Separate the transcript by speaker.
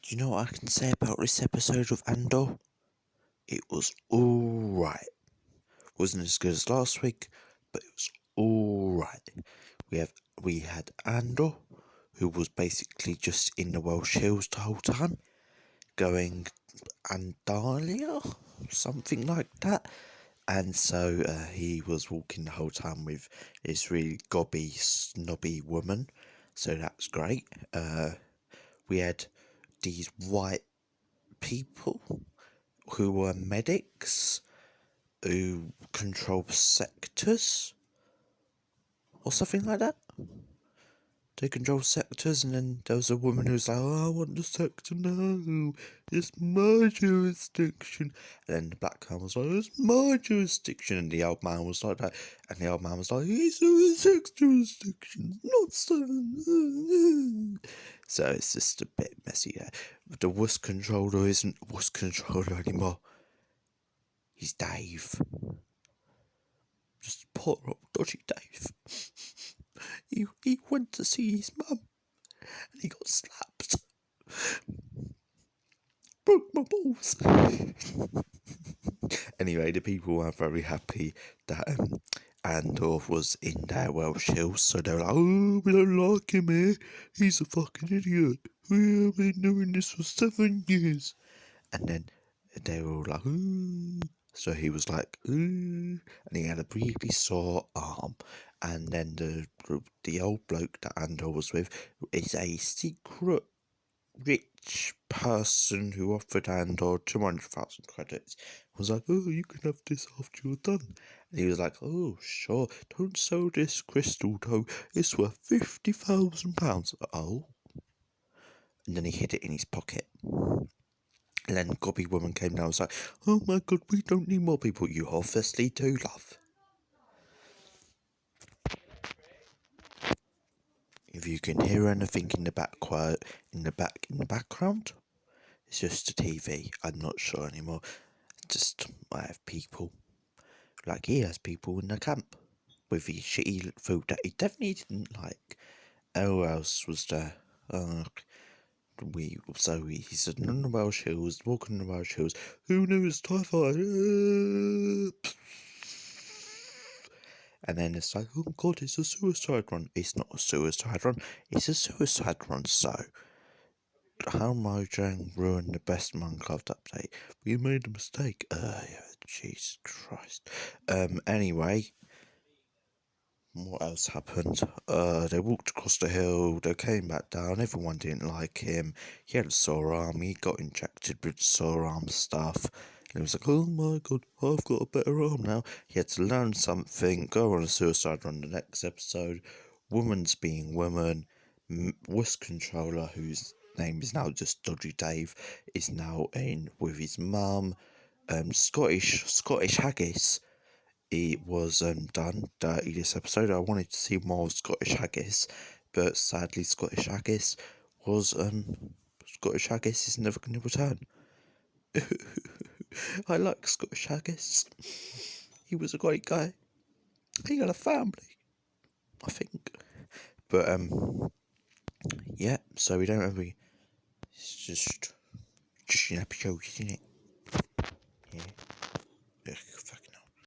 Speaker 1: You know what I can say about this episode of Andor? It was alright. Wasn't as good as last week, but it was alright. We had Andor, who was basically just in the Welsh Hills the whole time, going Andalia, something like that. And so he was walking the whole time with this really gobby, snobby woman. So that's great. We had these white people who were medics who control sectors or something like that. They control sectors, and then there was a woman who was like, "Oh, I want the sector now. It's my jurisdiction." And then the black man was like, "It's my jurisdiction." And the old man was like that. And the old man was like, "It's a six jurisdiction, not seven." So it's just a bit messy there. But the wuss controller isn't wuss controller anymore. He's Dave. Just poor old dodgy Dave. He went to see his mum and he got slapped. Broke my balls. Anyway, the people were very happy that Andor was in their Welsh Hills, so they were like, "Oh, we don't like him here. He's a fucking idiot. We have been doing this for 7 years." And then they were all like, "Ooh." So he was like, "Ooh," and he had a really sore arm. And then the old bloke that Andor was with is a secret rich person who offered Andor 200,000 credits. Was like, "Oh, you can have this after you're done." And he was like, "Oh, sure. Don't sell this crystal though. It's worth £50,000. Oh. And then he hid it in his pocket. And then Gobby Woman came down and was like, "Oh my god, we don't need more people." "You obviously do, love." If you can hear anything in the background, it's just the TV. I'm not sure anymore. Just I have people. Like he has people in the camp with his shitty food that he definitely didn't like. Who else was there? He said on the Welsh Hills, walking on the Welsh Hills. Who knew it's typhoid? And then it's like, "Oh god, it's a suicide run." It's not a suicide run, it's a suicide run. So how Mojang ruined the best Minecraft update. We made a mistake. Yeah, Jesus Christ. Anyway, what else happened? They walked across the hill, they came back down, everyone didn't like him. He had a sore arm, he got injected with sore arm stuff. And he was like, "Oh my god, I've got a better arm now." He had to learn something, go on a suicide run the next episode. Woman's being woman. Wuss controller, whose name is now just Dodgy Dave, is now in with his mum. Scottish Haggis. It was done dirty this episode. I wanted to see more of Scottish Haggis, but sadly Scottish Haggis is never going to return. I like Scottish Haggis. He was a great guy. He had a family, I think. But yeah. So we don't have any. It's just an episode, isn't it? Yeah. Ugh,